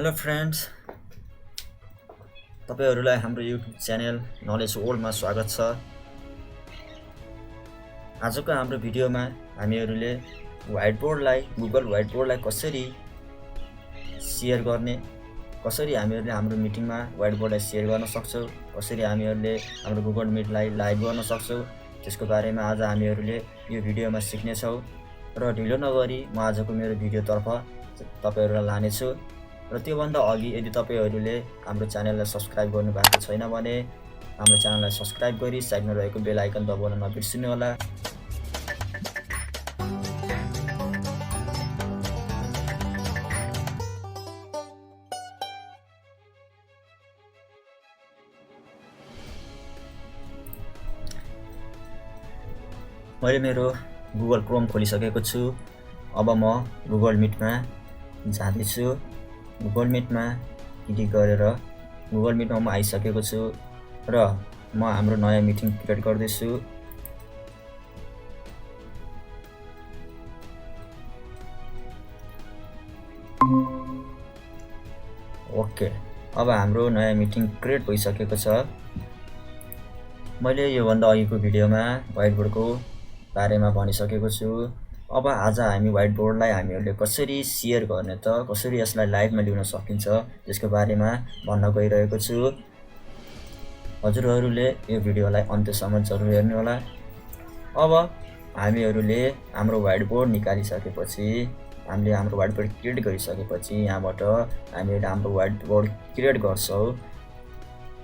Hello friends, तपाईहरुलाई हाम्रो YouTube channel knowledge वर्ल्डमा स्वागत छ। आजको हाम्रो भिडियोमा हामीहरुले व्हाइटबोर्डलाई गुगल व्हाइटबोर्डलाई कसरी शेयर गर्ने, कसरी हामीहरुले हाम्रो मिटिङमा व्हाइटबोर्डलाई शेयर गर्न सक्छौं, कसरी हामीहरुले हाम्रो गुगल मिटलाई लाइभ गर्न सक्छौं, त्यसको बारेमा आज हामीहरुले यो भिडियोमा सिक्ने छौं। र ढिलो नगरी म आजको मेरो भिडियोतर्फ तपाईहरुलाई लानेछु। र त्योभन्दा अघि यदि तपाईहरुले हाम्रो च्यानललाई सब्स्क्राइब गर्नु भएको छैन भने हाम्रो च्यानललाई सब्स्क्राइब गरी साइडमा रहेको बेल आइकन दबाउन नबिर्सिनु होला। मैले मेरो गुगल क्रोम खोलिसकेको छु। अब म गुगल मिटमा जाँदैछु। गुगल मिटमा क्लिक गरेर गुगल मिटमा म आइसकेको छु र म हाम्रो नयाँ मिटिङ क्रिएट गर्दैछु। ओके, अब हाम्रो नयाँ मिटिङ क्रिएट भइसकेको छ। मैले योभन्दा अघिको भिडियोमा व्हाइटबोर्डको बारेमा भनिसकेको छु। अब आज हामी व्हाइटबोर्डलाई हामीहरुले कसरी शेयर गर्ने त, कसरी यसलाई लाइभमा ल्याउन सकिन्छ त्यसको बारेमा भन्न गइरहेको छु। हजुरहरुले यो भिडियोलाई अन्त्यसम्म जरुर हेर्नु होला। अब हामीहरुले हाम्रो व्हाइटबोर्ड निकालिसकेपछि, हामीले हाम्रो व्हाइटबोर्ड क्रिएट गरिसकेपछि यहाँबाट हामीहरुले हाम्रो व्हाइटबोर्ड क्रिएट गर्छौं।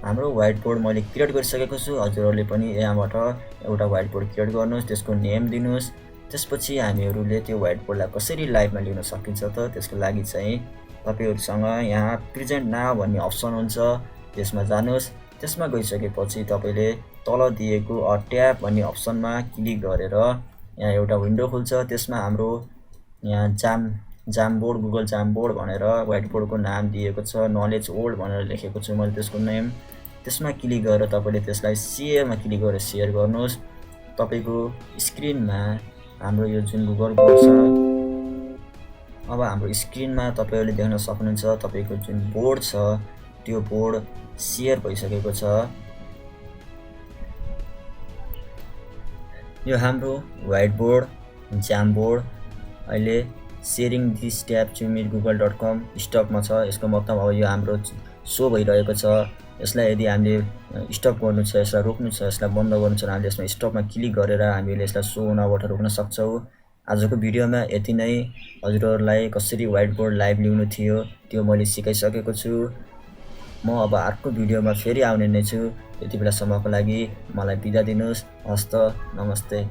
हाम्रो व्हाइटबोर्ड मैले क्रिएट गरिसकेको छु। हजुरहरुले पनि यहाँबाट एउटा व्हाइटबोर्ड क्रिएट गर्नुस्, त्यसको नेम दिनुस्। त्यसपछि हामीहरुले त्यो व्हाइटबोर्डलाई कसरी लाइभमा ल्याउन सकिन्छ त, त्यसको लागि चाहिँ तपाईहरुसँग यहाँ प्रेजेन्ट नाउ भन्ने अप्सन हुन्छ, त्यसमा जानुस्। त्यसमा गइसकेपछि तपाईले तल दिएको ट्याब भन्ने अप्सनमा क्लिक गरेर यहाँ एउटा विन्डो खुल्छ। त्यसमा हाम्रो यहाँ जामबोर्ड, गुगल जामबोर्ड भनेर व्हाइटबोर्डको नाम दिएको छ, नलेज वर्ल्ड भनेर लेखेको छु मैले त्यसको नेम। त्यसमा क्लिक गरेर तपाईले त्यसलाई शेयरमा क्लिक गरेर शेयर गर्नुस्। तपाईको स्क्रिनमा हाम्रो यो जुन गुगल बोर्ड छ, अब हाम्रो स्क्रिनमा तपाईहरुले देख्न सक्नुहुन्छ तपाईको जुन बोर्ड छ त्यो बोर्ड शेयर भइसकेको छ। यो हाम्रो व्हाइटबोर्ड जामबोर्ड अहिले sharing this tab to meet google.com स्टकमा छ। यसको मतलब अब यो हाम्रो शो भइरहेको छ। यसलाई यदि हामीले स्टप गर्नु छ, यसलाई रोक्नु छ, यसलाई बन्द गर्नु छ भने हामीले यसमा स्टपमा क्लिक गरेर हामीले यसलाई शो हुनबाट रोक्न सक्छौं। आजको भिडियोमा यति नै। हजुरहरुलाई कसरी व्हाइटबोर्ड लाइभ ल्याउनु थियो त्यो मैले सिकाइसकेको छु। म अब अर्को भिडियोमा फेरि आउने नै छु। त्यति बेलासम्मको लागि मलाई बिदा दिनुस्। हस्त, नमस्ते।